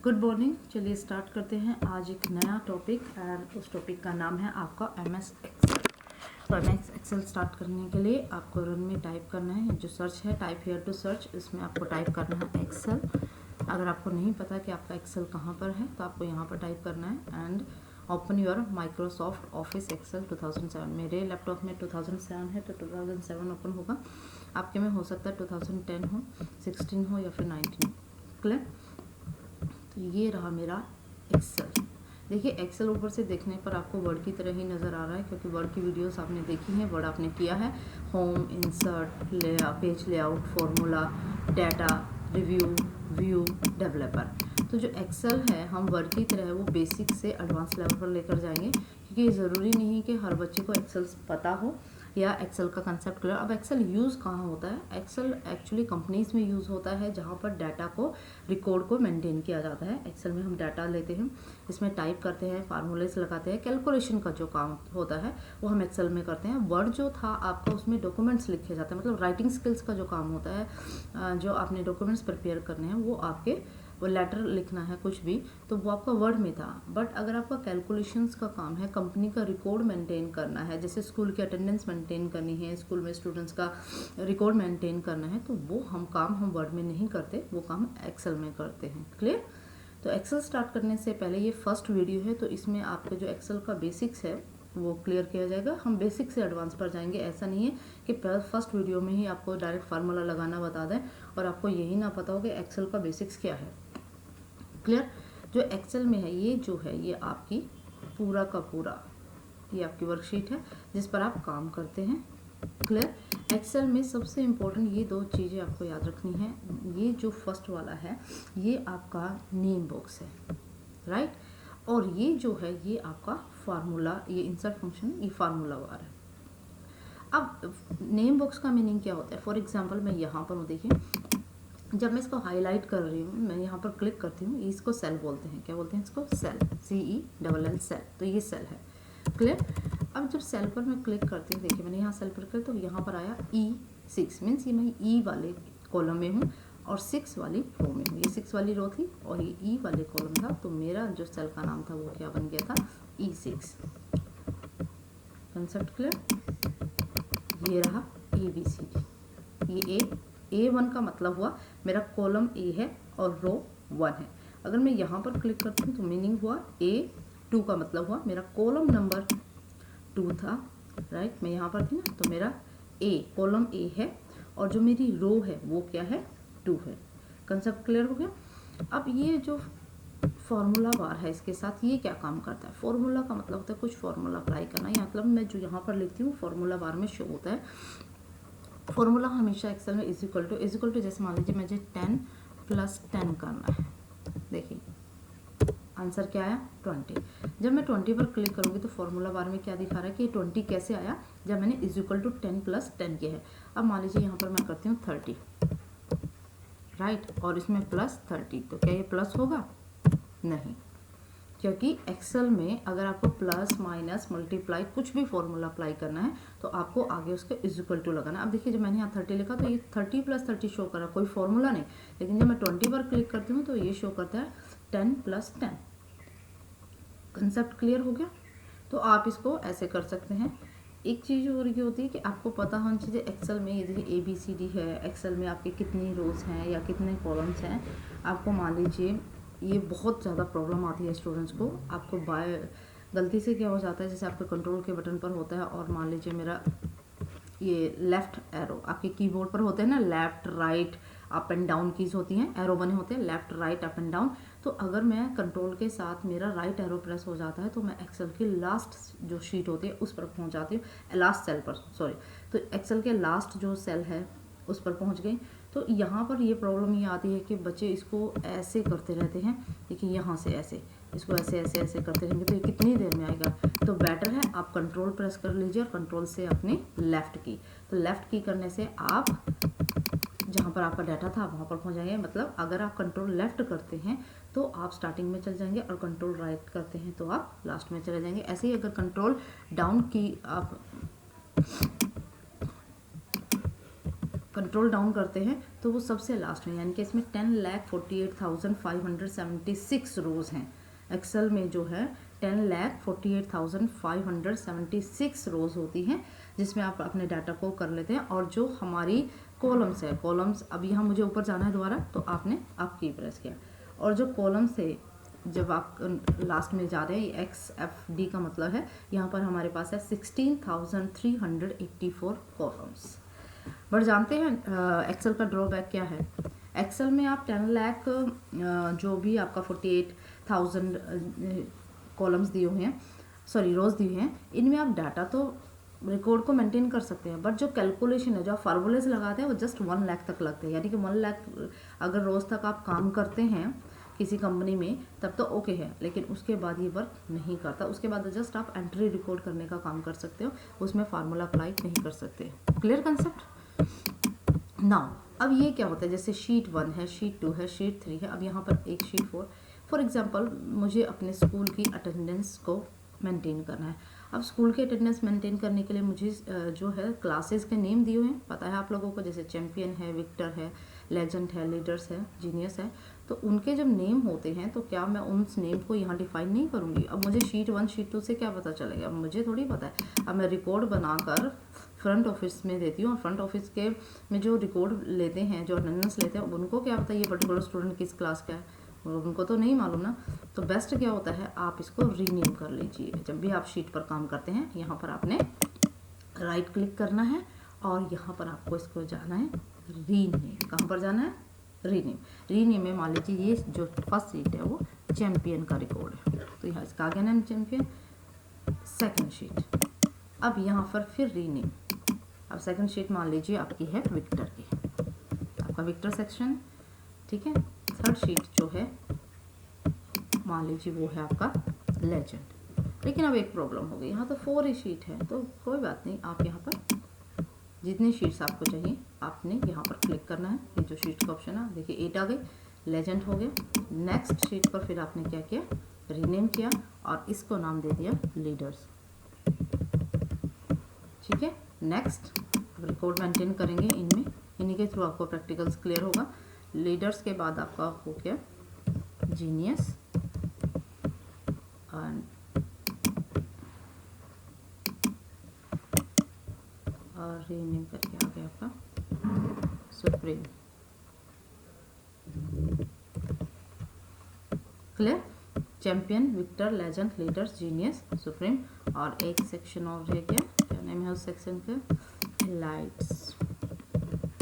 Good morning. चलिए start करते हैं आज एक नया टॉपिक एंड उस टॉपिक का नाम है आपका MS एक्सेल। तो MS एक्सेल स्टार्ट करने के लिए आपको रन में टाइप करना है, जो सर्च है टाइप हियर टू सर्च, इसमें आपको टाइप करना है एक्सेल। अगर आपको नहीं पता कि आपका एक्सेल कहाँ पर है तो आपको यहाँ पर टाइप करना है and open your Microsoft Office Excel 2007। मेरे लैपटॉप में 2007 है तो 2007 ओपन होगा, आपके में हो सकता है 2010 हो, 16 हो या फिर 19 हो। क्लियर? तो ये रहा मेरा एक्सेल। देखिए एक्सेल ऊपर से देखने पर आपको वर्ड की तरह ही नज़र आ रहा है, क्योंकि वर्ड की वीडियोस आपने देखी हैं, वर्ड आपने किया है। Home, insert, page layout, formula, data, review, view, developer. तो जो एक्सेल है हम वर्ड की तरह है वो बेसिक से एडवांस लेवल पर लेकर जाएंगे, क्योंकि ये ज़रूरी नहीं कि हर बच्चे को एक्सेल पता हो या एक्सेल का कंसेप्ट क्लियर। अब एक्सेल यूज़ कहाँ होता है? एक्सेल एक्चुअली कंपनीज में यूज़ होता है, जहाँ पर डाटा को, रिकॉर्ड को मेंटेन किया जाता है। एक्सेल में हम डाटा लेते हैं, इसमें टाइप करते हैं, फार्मूलेस लगाते हैं, कैलकुलेशन का जो काम होता है वो हम एक्सेल में करते हैं। वर्ड जो था आपका उसमें डॉक्यूमेंट्स लिखे जाते हैं, मतलब राइटिंग स्किल्स का जो काम होता है, जो आपने डॉक्यूमेंट्स प्रिपेयर करने हैं वो आपके, वो लेटर लिखना है कुछ भी, तो वो आपका वर्ड में था। बट अगर आपका कैलकुलेशंस का काम है, कंपनी का रिकॉर्ड मेंटेन करना है, जैसे स्कूल की अटेंडेंस मेंटेन करनी है, स्कूल में स्टूडेंट्स का रिकॉर्ड मेंटेन करना है, तो वो काम हम वर्ड में नहीं करते, वो काम एक्सेल में करते हैं। क्लियर? तो एक्सेल स्टार्ट करने से पहले ये फर्स्ट वीडियो है, तो इसमें आपके जो एक्सेल का बेसिक्स है वो क्लियर किया जाएगा। हम बेसिक से एडवांस पर जाएंगे। ऐसा नहीं है कि फर्स्ट वीडियो में ही आपको डायरेक्ट फार्मूला लगाना बता दें और आपको यही ना पता हो कि एक्सेल का बेसिक्स क्या है। क्लियर? जो एक्सेल में है ये जो है ये आपकी पूरा का पूरा ये आपकी वर्कशीट है जिस पर आप काम करते हैं। क्लियर? एक्सेल में सबसे इम्पोर्टेंट ये दो चीज़ें आपको याद रखनी है। ये जो फर्स्ट वाला है ये आपका नेम बॉक्स है, राइट? और ये जो है ये आपका फार्मूला, ये इंसर्ट फंक्शन, ये फार्मूला बार है। अब नेम बॉक्स का मीनिंग क्या होता है? फॉर एग्जाम्पल मैं यहाँ पर हूँ, देखिए जब मैं इसको हाईलाइट कर रही हूँ, मैं यहाँ पर क्लिक करती हूँ, इसको सेल बोलते हैं। क्या बोलते हैं इसको? Cell, CELL cell. तो ये सेल है। क्लियर? अब जब सेल पर मैं क्लिक करती हूँ, देखिए मैंने यहाँ सेल पर क्लिक, तो यहाँ पर आया E6, मीन्स ये मैं E वाले कॉलम में हूँ और 6 वाली रो में हूँ। ये 6 वाली रो थी और ये E वाले कॉलम था, तो मेरा जो सेल का नाम था वो क्या बन गया था? E6। Concept clear? ये रहा ABCD। ये A1 का मतलब हुआ मेरा कॉलम A है और रो 1 है। अगर मैं यहाँ पर क्लिक करती हूँ तो मीनिंग हुआ A2 का मतलब हुआ मेरा कॉलम नंबर 2 था, राइट? मैं यहाँ पर थी ना, तो मेरा कॉलम A है और जो मेरी रो है वो क्या है? 2 है। कंसेप्ट क्लियर हो गया? अब ये जो फॉर्मूला बार है इसके साथ ये क्या काम करता है? फॉर्मूला का मतलब होता है कुछ फॉर्मूला अप्लाई करना, या मतलब मैं जो यहाँ पर लिखती हूँ फॉर्मूला बार में शो होता है। फॉर्मूला हमेशा एक्सेल में इज इक्वल टू जैसे मान लीजिए मुझे 10 + 10 करना है। देखिए आंसर क्या आया? 20। जब मैं 20 पर क्लिक करूँगी तो फॉर्मूला बार में क्या दिखा रहा है कि 20 कैसे आया? जब मैंने इज इक्वल टू 10 + 10 किया है। अब मान लीजिए यहाँ पर मैं करती हूँ 30, राइट? और इसमें +30, तो क्या ये प्लस होगा? नहीं, क्योंकि एक्सेल में अगर आपको प्लस, माइनस, मल्टीप्लाई कुछ भी फॉर्मूला अप्लाई करना है तो आपको आगे उसके इज इक्वल टू लगाना। अब देखिए जब मैंने यहाँ 30 लिखा तो ये 30 + 30 शो कर रहा है, कोई फॉर्मूला नहीं। लेकिन जब मैं 20 पर क्लिक करती हूँ तो ये शो करता है 10 + 10। कंसेप्ट क्लियर हो गया? तो आप इसको ऐसे कर सकते हैं। एक चीज़ और ये होती है कि आपको पता होनी चाहिए एक्सेल में, ये देखिए ABCD है, एक्सेल में आपके कितनी रोज हैं या कितने कॉलम्स हैं। आपको मान लीजिए ये बहुत ज़्यादा प्रॉब्लम आती है स्टूडेंट्स को। आपको गलती से क्या हो जाता है, जैसे आपके कंट्रोल के बटन पर होता है और मान लीजिए मेरा ये लेफ्ट एरो आपके कीबोर्ड पर होते हैं ना, left right up and down keys होती हैं, एरो बने होते हैं left right up and down. तो अगर मैं कंट्रोल के साथ मेरा राइट एरो प्रेस हो जाता है तो मैं एक्सेल की लास्ट जो शीट होती है उस पर पहुंच जाती हूँ, लास्ट सेल पर, सॉरी। तो एक्सेल के लास्ट जो सेल है उस पर पहुंच गई। तो यहाँ पर ये प्रॉब्लम ये आती है कि बच्चे इसको ऐसे करते रहते हैं। देखिए यहाँ से ऐसे, इसको ऐसे ऐसे ऐसे करते रहेंगे तो ये कितनी देर में आएगा? तो बेटर है आप कंट्रोल प्रेस कर लीजिए और कंट्रोल से अपनी लेफ़्ट की, तो लेफ़्ट की करने से आप जहाँ पर आपका डाटा था वहाँ पर पहुँच जाएंगे। मतलब अगर आप कंट्रोल लेफ़्ट करते हैं तो आप स्टार्टिंग में चल जाएंगे और कंट्रोल राइट करते हैं तो आप लास्ट में चले जाएंगे। ऐसे ही अगर कंट्रोल डाउन की आप कंट्रोल डाउन करते हैं तो वो सबसे लास्ट में, यानी कि इसमें 10,48,576 रोज़ हैं। एक्सेल में जो है 10,48,576 रोज़ होती हैं, जिसमें आप अपने डाटा को कर लेते हैं। और जो हमारी कॉलम्स है, कॉलम्स अब यहाँ मुझे ऊपर जाना है दोबारा, तो आपने की प्रेस किया, और जो कॉलम्स है जब आप लास्ट में जा रहे हैं, XFD का मतलब है यहाँ पर हमारे पास है 16,384 कॉलम्स। बट जानते हैं एक्सेल का ड्रॉबैक क्या है? एक्सेल में आप 10 लाख जो भी आपका 48,000 कॉलम्स दिए हुए हैं, सॉरी रोज़ दिए हैं, इनमें आप डाटा तो रिकॉर्ड को मेंटेन कर सकते हैं, बट जो कैलकुलेशन है, जो आप फार्मूलेस लगाते हैं, वो जस्ट 1 लाख तक लगते हैं। यानी कि 1 लाख अगर रोज़ तक आप काम करते हैं किसी कंपनी में तब तो ओके है, लेकिन उसके बाद ये वर्क नहीं करता। उसके बाद जस्ट आप एंट्री रिकॉर्ड करने का काम कर सकते हो, उसमें फार्मूला अप्लाई नहीं कर सकते। Clear concept? नाउ अब ये क्या होता है, जैसे शीट 1 है, शीट 2 है, शीट 3 है, अब यहाँ पर एक शीट 4 फॉर एग्जांपल मुझे अपने स्कूल की अटेंडेंस को मेंटेन करना है। अब स्कूल के अटेंडेंस मेंटेन करने के लिए मुझे जो है क्लासेस के नेम दिए हुए हैं, पता है आप लोगों को, जैसे चैम्पियन है, विक्टर है, लेजेंड है, लीडर्स है, जीनियस है। तो उनके जब नेम होते हैं तो क्या मैं उन नेम को यहाँ डिफाइन नहीं करूँगी? अब मुझे शीट 1 शीट 2 से क्या पता चलेगा? अब मुझे थोड़ी पता है। अब मैं रिकॉर्ड बनाकर फ्रंट ऑफिस में देती हूँ, और फ्रंट ऑफिस के में जो रिकॉर्ड लेते हैं, जो अटेंडेंस लेते हैं, उनको क्या पता ये पर्टिकुलर स्टूडेंट किस क्लास का है? उनको तो नहीं मालूम ना। तो बेस्ट क्या होता है, आप इसको रीनेम कर लीजिए। जब भी आप शीट पर काम करते हैं, यहाँ पर आपने राइट क्लिक करना है और यहाँ पर आपको इसको जाना है रीनेम। कहाँ पर जाना है? रीनेम। रीनेम में मान लीजिए ये जो फर्स्ट शीट है वो चैम्पियन का रिकॉर्ड है, तो यहाँ इसका आगे नाम चैम्पियन। सेकंड शीट, अब यहाँ पर फिर रीनेम। अब सेकंड शीट मान लीजिए आपकी है विक्टर की, आपका विक्टर सेक्शन, ठीक है। थर्ड शीट जो है मान लीजिए वो है आपका लेजेंड। लेकिन अब एक प्रॉब्लम हो गई, यहाँ तो 4 ही शीट है, तो कोई बात नहीं, आप यहाँ पर जितनी शीट्स आपको चाहिए आपने यहाँ पर क्लिक करना है। ये जो शीट का ऑप्शन है, देखिए 8 आ गई, लेजेंड हो गया। नेक्स्ट शीट पर फिर आपने क्या किया, रीनेम किया और इसको नाम दे दिया लीडर्स, ठीक है। नेक्स्ट रिकॉर्ड मेंटेन करेंगे इनमें, इन्हीं के थ्रू आपको प्रैक्टिकल्स क्लियर होगा। लीडर्स के बाद आपका हो गया जीनियस और रीनेम करके आ गया आपका supreme. Clear? Champion, victor, legend, leaders, genius, supreme, और एक सेक्शन और रह गया, क्या नाम है उस सेक्शन का? एलाइट्स,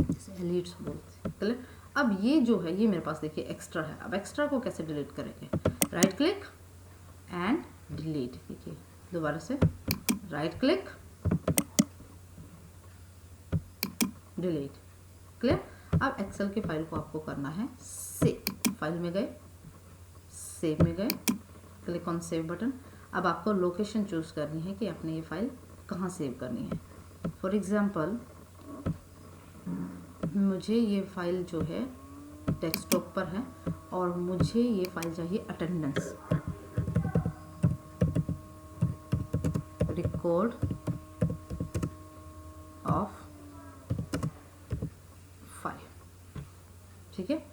जैसे एलिट्स बोलते हैं। क्लियर? अब ये जो है ये मेरे पास देखिए एक्स्ट्रा है। अब एक्स्ट्रा को कैसे डिलीट करेंगे? Right click and delete. देखिए दोबारा से राइट क्लिक, डिलीट। क्लियर? अब एक्सेल की फाइल को आपको करना है सेव। फाइल में गए, सेव में गए, क्लिक ऑन सेव बटन। अब आपको लोकेशन चूज करनी है कि आपने ये फाइल कहाँ सेव करनी है। फॉर एग्जांपल मुझे ये फाइल जो है डेस्कटॉप पर है और मुझे ये फाइल चाहिए अटेंडेंस, रिकॉर्ड ऑफ 5, ठीक है।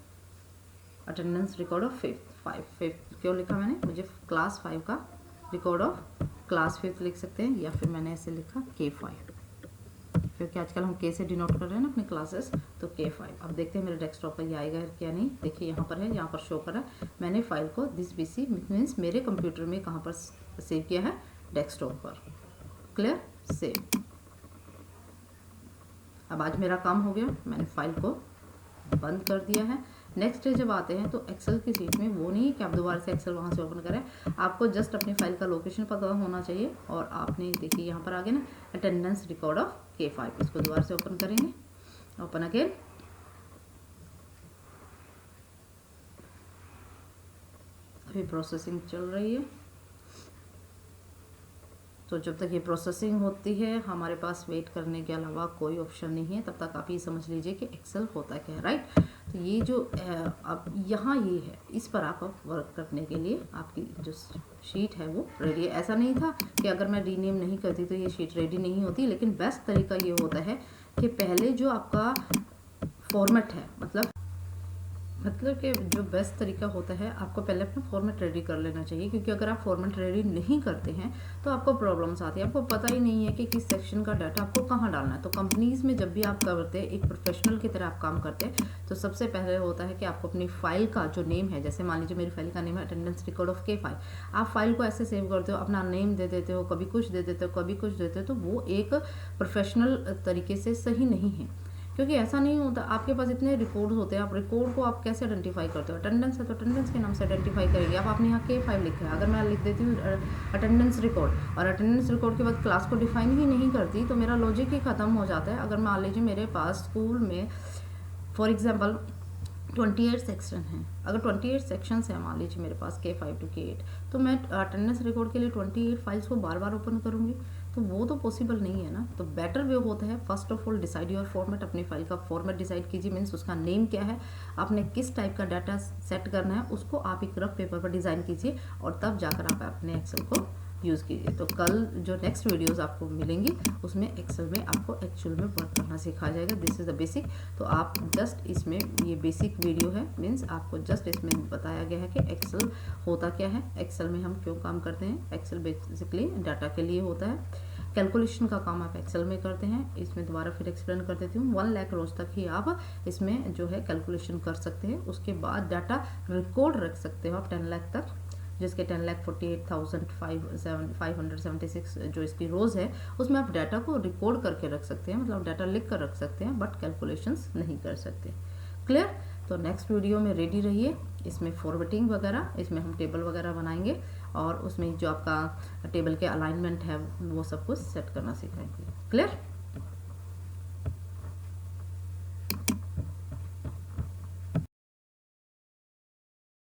अटेंडेंस रिकॉर्ड ऑफ 5 क्यों लिखा मैंने? मुझे क्लास 5 का रिकॉर्ड ऑफ क्लास 5 लिख सकते हैं, या फिर मैंने ऐसे लिखा K5, क्योंकि आजकल हम K से डिनोट कर रहे हैं ना अपने क्लासेस, तो K5। अब देखते हैं मेरे डेस्कटॉप पर ये आएगा क्या नहीं। देखिए यहाँ पर है, यहाँ पर शो कर रहा है। मैंने फाइल को दिस PC मीन्स मेरे कंप्यूटर में कहाँ पर सेव किया है? डेस्कटॉप पर। क्लियर? सेव। अब आज मेरा काम हो गया, मैंने फाइल को बंद कर दिया है। नेक्स्ट डे जब आते हैं तो एक्सेल की सीट में वो नहीं कि आप दोबारा से एक्सेल वहाँ से ओपन करें, आपको जस्ट अपनी फाइल का लोकेशन पता होना चाहिए। और आपने देखिए यहाँ पर आगे ना अटेंडेंस रिकॉर्ड ऑफ K5, इसको दोबारा से ओपन करेंगे, ओपन अगेन। अभी प्रोसेसिंग चल रही है, तो जब तक ये प्रोसेसिंग होती है हमारे पास वेट करने के अलावा कोई ऑप्शन नहीं है। तब तक आप ये समझ लीजिए कि एक्सेल होता क्या है, राइट। तो ये जो अब यहाँ ये है, इस पर आप वर्क करने के लिए आपकी जो शीट है वो रेडी है। ऐसा नहीं था कि अगर मैं रीनेम नहीं करती तो ये शीट रेडी नहीं होती, लेकिन बेस्ट तरीका ये होता है कि पहले जो आपका फॉर्मेट है, मतलब कि जो बेस्ट तरीका होता है आपको पहले अपना फॉर्मेट रेडी कर लेना चाहिए, क्योंकि अगर आप फॉर्मेट रेडी नहीं करते हैं तो आपको प्रॉब्लम्स आती है, आपको पता ही नहीं है कि किस सेक्शन का डाटा आपको कहाँ डालना है। तो कंपनीज़ में जब भी आप करते हैं, एक प्रोफेशनल की तरह आप काम करते हैं, तो सबसे पहले होता है कि आपको अपनी फाइल का जो नेम है, जैसे मान लीजिए मेरी फाइल का नेम है अटेंडेंस रिकॉर्ड ऑफ K5, आप फाइल को ऐसे सेव करते हो, अपना नेम दे देते हो, कभी कुछ दे देते हो, कभी कुछ देते हो, तो वो एक प्रोफेशनल तरीके से सही नहीं है, क्योंकि ऐसा नहीं होता। आपके पास इतने रिकॉर्ड होते हैं, आप रिकॉर्ड को आप कैसे आइडेंटिफाई करते हो? अटेंडेंस है तो अटेंडेंस के नाम से आइडेंटिफाई करेंगे। अब आपने यहाँ K5 लिखा है, अगर मैं लिख देती हूँ अटेंडेंस रिकॉर्ड और अटेंडेंस रिकॉर्ड के बाद क्लास को डिफाइन ही नहीं करती, तो मेरा लॉजिक ही खत्म हो जाता है। अगर मान लीजिए मेरे पास स्कूल में फॉर एग्जाम्पल 28 सेक्शन हैं, अगर 28 सेक्शंस हैं मान लीजिए मेरे पास K5 to K8, तो मैं अटेंडेंस रिकॉर्ड के लिए 28 फाइल्स को बार बार ओपन करूँगी, तो वो तो पॉसिबल नहीं है ना। तो बेटर वे होता है, first of all decide your format, अपनी फाइल का फॉर्मेट डिसाइड कीजिए, मीन्स उसका नेम क्या है, आपने किस टाइप का डाटा सेट करना है, उसको आप एक रफ पेपर पर डिज़ाइन कीजिए और तब जाकर आप अपने एक्सेल को यूज़ कीजिए। तो कल जो नेक्स्ट वीडियोस आपको मिलेंगी उसमें एक्सेल में आपको एक्चुअल में वर्क करना सिखाया जाएगा। This is the basic. तो आप जस्ट इसमें ये बेसिक वीडियो है, मीन्स आपको जस्ट इसमें बताया गया है कि एक्सेल होता क्या है, एक्सेल में हम क्यों काम करते हैं। एक्सेल बेसिकली डाटा के लिए होता है, कैलकुलेशन का काम आप एक्सेल में करते हैं। इसमें दोबारा फिर एक्सप्लेन कर देती हूँ, 1 लाख रोज तक ही आप इसमें जो है कैलकुलेशन कर सकते हैं। उसके बाद डाटा रिकॉर्ड रख सकते हो आप 10 लाख तक, जिसके 10,48,576 जो इसकी रोज़ है उसमें आप डाटा को रिकॉर्ड करके रख सकते हैं, मतलब डाटा लिख कर रख सकते हैं, बट कैलकुलेशंस नहीं कर सकते। क्लियर? तो नेक्स्ट वीडियो में रेडी रहिए, इसमें फॉर्मेटिंग वगैरह, इसमें हम टेबल वगैरह बनाएंगे और उसमें जो आपका टेबल के अलाइनमेंट है वो सब कुछ सेट करना सिखाएंगे। क्लियर?